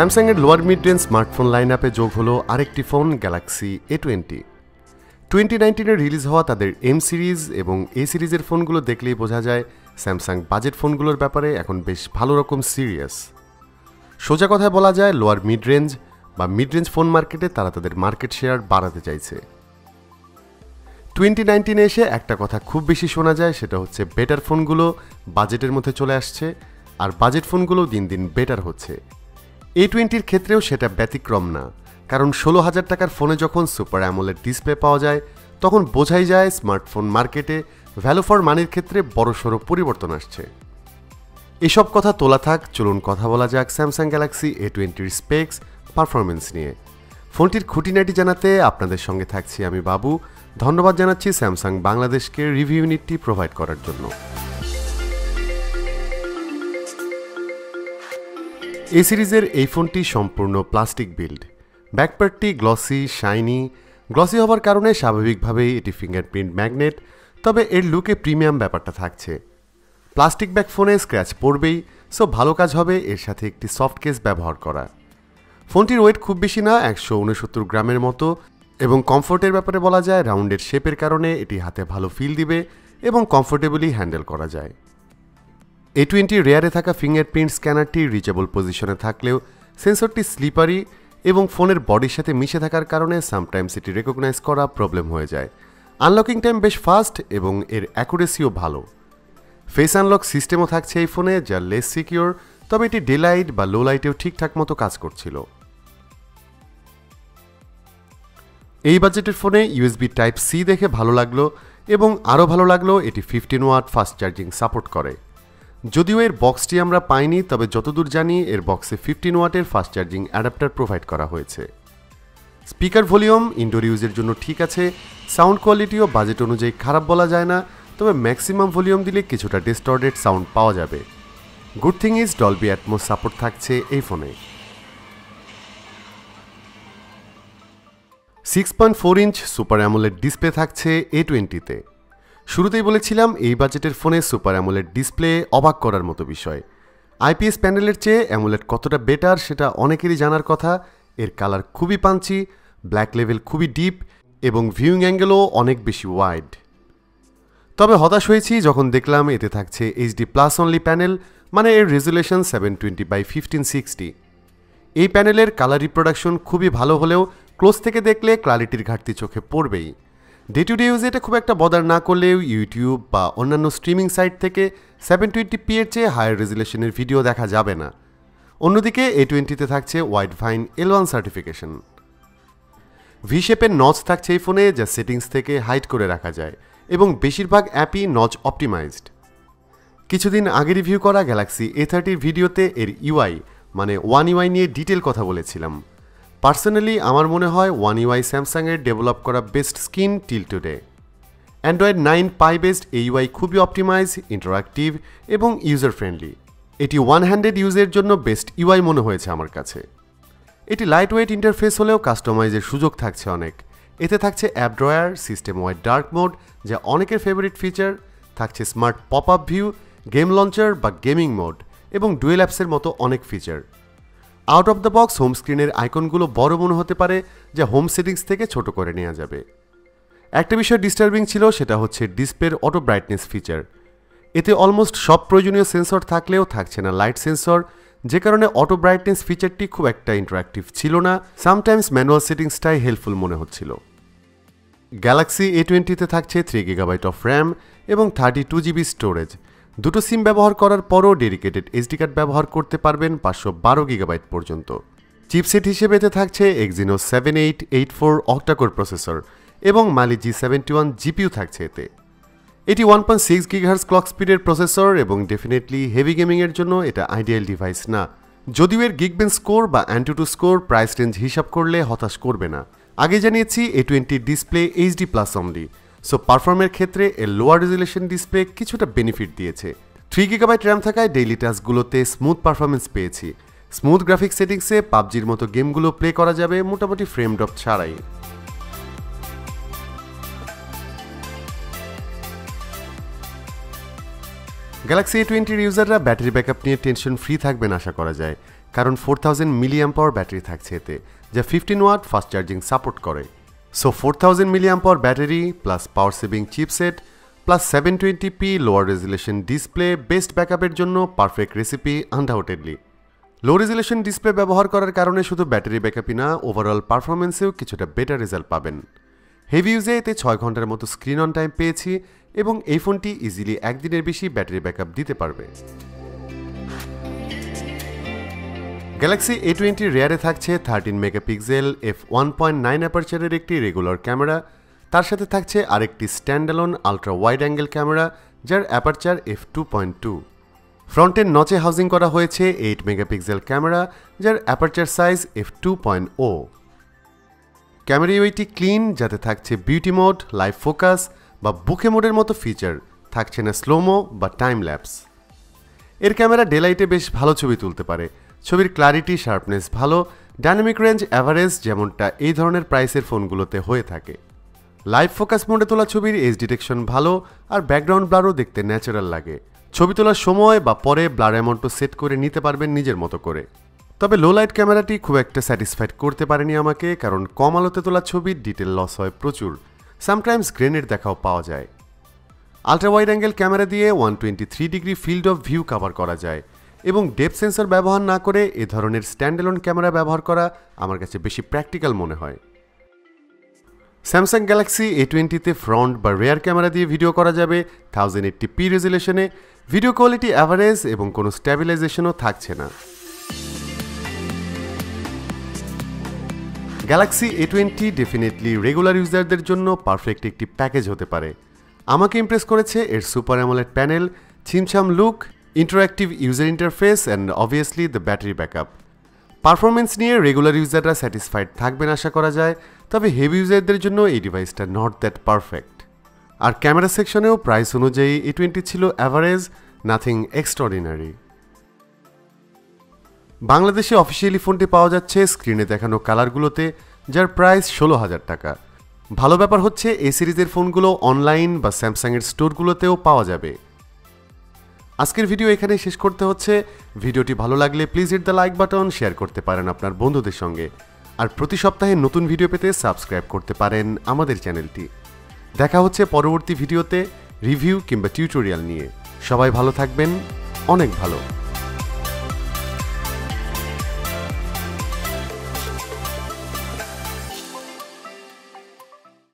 স্যামসাংয়ের lower mid range smartphone line আপে যোগ হলো আরেকটি ফোন গ্যালাক্সি A20। 2019-এ রিলিজ হওয়া তাদের এম সিরিজ এবং এ সিরিজের ফোনগুলো দেখলেই বোঝা যায় স্যামসাং বাজেট ফোনগুলোর ব্যাপারে এখন বেশ ভালো রকম সিরিয়াস। সোজা কথায় বলা যায় লোয়ার মিড রেঞ্জ বা মিড রেঞ্জ ফোন মার্কেটে তারা তাদের মার্কেট শেয়ার বাড়াতে চাইছে। 2019-এ এসে একটা কথা খুব বেশি শোনা যায়, সেটা হচ্ছে বেটার ফোনগুলো বাজেটের মধ্যে চলে আসছে আর বাজেট ফোনগুলো দিন দিন বেটার হচ্ছে। A20-র ক্ষেত্রেও সেটা ব্যতিক্রম না, কারণ 16,000 টাকার ফোনে যখন সুপার অ্যামোলেড ডিসপ্লে পাওয়া যায় তখন বোঝাই যায় স্মার্টফোন মার্কেটে ভ্যালু ফর মানির ক্ষেত্রে বড়সড় পরিবর্তন আসছে। এসব কথা তোলা থাক, চলুন কথা বলা যাক স্যামসাং গ্যালাক্সি A20-র স্পেক্স পারফরমেন্স নিয়ে। ফোনটির খুঁটিনাটি জানাতে আপনাদের সঙ্গে থাকছি আমি বাবু। ধন্যবাদ জানাচ্ছি স্যামসাং বাংলাদেশকে রিভিউ ইউনিটটি প্রোভাইড করার জন্য। এ সিরিজের এই ফোনটি সম্পূর্ণ প্লাস্টিক বিল্ড। ব্যাকপার্টটি গ্লসি হওয়ার কারণে স্বাভাবিকভাবেই এটি ফিঙ্গারপ্রিন্ট ম্যাগনেট, তবে এর লুকে প্রিমিয়াম ব্যাপারটা থাকছে। প্লাস্টিক ব্যাক ফোনে স্ক্র্যাচ পড়বেই, সো ভালো কাজ হবে এর সাথে একটি সফট কেস ব্যবহার করা। ফোনটির ওয়েট খুব বেশি না, 169 গ্রামের মতো, এবং কমফোর্টের ব্যাপারে বলা যায় রাউন্ডের শেপের কারণে এটি হাতে ভালো ফিল দিবে এবং কমফোর্টেবলি হ্যান্ডেল করা যায়। A20 রেয়ারে থাকা ফিঙ্গারপ্রিন্ট স্ক্যানারটি রিচেবল পজিশনে থাকলেও সেন্সরটি স্লিপারি এবং ফোনের বডির সাথে মিশে থাকার কারণে সামটাইমস এটি রেকগনাইজ করা প্রবলেম হয়ে যায়। আনলকিং টাইম বেশ ফাস্ট এবং এর অ্যাকুরেসিও ভালো। ফেস আনলক সিস্টেমও থাকছে এই ফোনে, যা লেস সিকিউর, তবে এটি ডে লাইট বা লো লাইটেও ঠিকঠাক মতো কাজ করছিল। এই বাজেটের ফোনে USB Type-C দেখে ভালো লাগলো এবং আরও ভালো লাগলো এটি 15 ওয়াট ফাস্ট চার্জিং সাপোর্ট করে। যদিও এর বক্সটি আমরা পাইনি, তবে যতদূর জানি এর বক্সে 15 ওয়াটের ফাস্ট চার্জিং অ্যাডাপ্টার প্রোভাইড করা হয়েছে। স্পিকার ভলিউম ইনডোর ইউজের জন্য ঠিক আছে, সাউন্ড কোয়ালিটিও বাজেট অনুযায়ী খারাপ বলা যায় না, তবে ম্যাক্সিমাম ভলিউম দিলে কিছুটা ডিস্টর্টেড সাউন্ড পাওয়া যাবে। Good thing is Dolby atoms support থাকছে এই ফোনে। 6.4 ইঞ্চ সুপার অ্যামোলেড ডিসপ্লে থাকছে A20-তে। শুরুতেই বলেছিলাম এই বাজেটের ফোনে সুপার অ্যামোলেড ডিসপ্লে অবাক করার মতো বিষয়। IPS প্যানেলের চেয়ে অ্যামোলেড কতটা বেটার সেটা অনেকেরই জানার কথা। এর কালার খুবই পাঞ্চি, ব্ল্যাক লেভেল খুবই ডিপ এবং ভিউইং অ্যাঙ্গেলও অনেক বেশি ওয়াইড। তবে হতাশ হয়েছি যখন দেখলাম এতে থাকছে HD+ অনলি প্যানেল, মানে এর রেজুলেশন 720x1560। এই প্যানেলের কালার রিপ্রোডাকশন খুবই ভালো হলেও ক্লোজ থেকে দেখলে ক্লারিটির ঘাটতি চোখে পড়বেই। ডে টু ডে ইউজে এটা খুব একটা বদার না করলেও ইউটিউব বা অন্যান্য স্ট্রিমিং সাইট থেকে 720p এর চেয়ে হায়ার রেজুলেশনের ভিডিও দেখা যাবে না। অন্যদিকে A20-তে থাকছে wide vine L1 certification. V শেপের নচ থাকছে এই ফোনে, যা সেটিংস থেকে হাইড করে রাখা যায় এবং বেশিরভাগ অ্যাপই নচ অপটিমাইজড। কিছুদিন আগে রিভিউ করা গ্যালাক্সি A30-র ভিডিওতে এর UI মানে One UI নিয়ে ডিটেল কথা বলেছিলাম। পার্সোনালি আমার মনে হয় One UI স্যামসাংয়ের ডেভেলপ করা best skin till today. Android 9 পাই বেসড এই UI খুবই অপটিমাইজ, ইন্টারঅ্যাক্টিভ এবং ইউজার ফ্রেন্ডলি। এটি ওয়ান হ্যান্ডেড ইউজের জন্য বেস্ট UI মনে হয়েছে আমার কাছে। এটি লাইট ওয়েট ইন্টারফেস হলেও কাস্টমাইজের সুযোগ থাকছে অনেক। এতে থাকছে app drawer, system wide dark mode যা অনেকের ফেভারিট ফিচার, থাকছে smart pop up view, game launcher বা গেমিং মোড এবং ডুয়েল অ্যাপসের মতো অনেক feature. Out of the box home স্ক্রিনের আইকনগুলো বড় মনে হতে পারে, যা হোম সেটিংস থেকে ছোট করে নেওয়া যাবে। একটা বিষয় ডিস্টার্বিং ছিল, সেটা হচ্ছে ডিসপ্লের অটো ব্রাইটনেস ফিচার। এতে অলমোস্ট সব প্রয়োজনীয় সেন্সর থাকলেও থাকছে না লাইট সেন্সর, যে কারণে অটো ব্রাইটনেস ফিচারটি খুব একটা ইন্টারঅ্যাক্টিভ ছিল না। সামটাইমস ম্যানুয়াল সেটিংসটাই হেল্পফুল মনে হচ্ছিল। গ্যালাক্সি A20-তে থাকছে 3GB অফ র্যাম এবং 32GB স্টোরেজ। দুটো সিম ব্যবহার করার পরও ডেডিকেটেড SD কার্ড ব্যবহার করতে পারবেন 512GB পর্যন্ত। চিপসেট হিসেবে এতে থাকছে Exynos 7884 অক্টাকোর প্রসেসর এবং Mali G71 GPU থাকছে এতে। এটি 1.6 GHz ক্লক স্পিডের প্রসেসর এবং ডেফিনেটলি হেভি গেমিংয়ের জন্য এটা আইডিয়াল ডিভাইস না। যদিও এর গিগবেঞ্চ স্কোর বা অ্যান্টুটু স্কোর প্রাইস রেঞ্জ হিসাব করলে হতাশ করবে না। আগে জানিয়েছি A20 display HD+ only, so পারফর্মের ক্ষেত্রে এর লোয়ার রেজুলেশন ডিসপ্লে কিছুটা বেনিফিট দিয়েছে। 3GB র্যাম থাকায় ডেইলি টাস্কগুলোতে স্মুথ পারফরমেন্স পেয়েছি। স্মুথ গ্রাফিক্স সেটিংসে পাবজির মতো গেমগুলো প্লে করা যাবে মোটামুটি ফ্রেম ড্রপ ছাড়াই। গ্যালাক্সি A20 ইউজাররা ব্যাটারি ব্যাকআপ নিয়ে টেনশন ফ্রি থাকবেন আশা করা যায়, কারণ 4000 মিলিঅ্যাম্প আওয়ার ব্যাটারি থাকছে এতে, যা 15 ওয়াট ফাস্ট চার্জিং সাপোর্ট করে। So 4000 milliamp hour battery plus power saving chipset plus 720p lower resolution display best ব্যাকআপের জন্য perfect recipe undoubtedly. Low resolution display ব্যবহার করার কারণে শুধু ব্যাটারি ব্যাকআপই না, ওভারঅল পারফরমেন্সেও কিছুটা বেটার রেজাল্ট পাবেন। হেভি ইউজে এতে 6 ঘন্টার মতো স্ক্রিন অন টাইম পেয়েছি এবং এই ফোনটি ইজিলি একদিনের বেশি ব্যাটারি ব্যাকআপ দিতে পারবে। গ্যালাক্সি A20 রেয়ারে থাকছে 13 মেগাপিক্সেল f1.9 অ্যাপারচারের একটি রেগুলার ক্যামেরা, তার সাথে থাকছে আরেকটি standalone ultra wide angle camera যার অ্যাপারচার f2.2। ফ্রন্টের নচে হাউজিং করা হয়েছে 8 মেগাপিক্সেল ক্যামেরা যার অ্যাপারচার সাইজ f2.0। ক্যামেরা ইউআইটি ক্লিন, যাতে থাকছে বিউটি মোড, লাইভ ফোকাস বা বুকে মোডের মতো ফিচার, থাকছে না স্লোমো বা টাইম ল্যাপস। এর ক্যামেরা ডেলাইটে বেশ ভালো ছবি তুলতে পারে, ছবির ক্লারিটি শার্পনেস ভালো, ডাইনামিক রেঞ্জ অ্যাভারেজ যেমনটা এই ধরনের প্রাইসের ফোনগুলোতে হয়ে থাকে। লাইভ ফোকাস মোডে তোলা ছবির এজ ডিটেকশন ভালো আর ব্যাকগ্রাউন্ড ব্লারও দেখতে ন্যাচারাল লাগে। ছবি তোলার সময় বা পরে ব্লার অ্যামাউন্টও সেট করে নিতে পারবেন নিজের মতো করে। তবে লো লাইট ক্যামেরাটি খুব একটা স্যাটিসফাইড করতে পারেনি আমাকে, কারণ কম আলোতে তোলা ছবির ডিটেল লস হয় প্রচুর, সামটাইমস গ্রেনের দেখাও পাওয়া যায়। আলট্রা ওয়াইড অ্যাঙ্গেল ক্যামেরা দিয়ে 123 degree field of view cover করা যায় এবং ডেপথ সেন্সর ব্যবহার না করে এ ধরনের স্ট্যান্ডঅ্যালোন ক্যামেরা ব্যবহার করা আমার কাছে বেশি প্র্যাকটিক্যাল মনে হয়। স্যামসাং গ্যালাক্সি A20-তে ফ্রন্ট বা রেয়ার ক্যামেরা দিয়ে ভিডিও করা যাবে 1080p রেজুলেশনে, ভিডিও কোয়ালিটি অ্যাভারেজ এবং কোনো স্ট্যাবিলাইজেশনও থাকছে না। গ্যালাক্সি A20 ডেফিনেটলি রেগুলার ইউজারদের জন্য পারফেক্ট একটি প্যাকেজ হতে পারে। আমাকে ইমপ্রেস করেছে এর সুপার অ্যামোলেড প্যানেল, ছিমছাম look, interactive user interface and obviously the battery backup. Performance নিয়ে রেগুলার ইউজাররা স্যাটিসফাইড থাকবেন আশা করা যায়, তবে হেভি ইউজারদের জন্য এই ডিভাইসটা নট দ্যাট পারফেক্ট। আর ক্যামেরা সেকশনেও প্রাইস অনুযায়ী A20 ছিল অ্যাভারেজ, নাথিং এক্সট্রাঅর্ডিনারি। বাংলাদেশে অফিসিয়ালি ফোনটি পাওয়া যাচ্ছে স্ক্রিনে দেখানো কালারগুলোতে, যার প্রাইস 16,000 টাকা। ভালো ব্যাপার হচ্ছে এই সিরিজের ফোনগুলো অনলাইন বা স্যামসাংয়ের স্টোরগুলোতেও পাওয়া যাবে। আজকের ভিডিও এখানেই শেষ করতে হচ্ছে। ভিডিওটি ভালো লাগলে please hit the like button, share করতে পারেন আপনার বন্ধুদের সঙ্গে, আর প্রতি সপ্তাহে নতুন ভিডিও পেতে সাবস্ক্রাইব করতে পারেন আমাদের চ্যানেলটি। দেখা হচ্ছে পরবর্তী ভিডিওতে রিভিউ কিংবা টিউটোরিয়াল নিয়ে। সবাই ভালো থাকবেন, অনেক ভালো।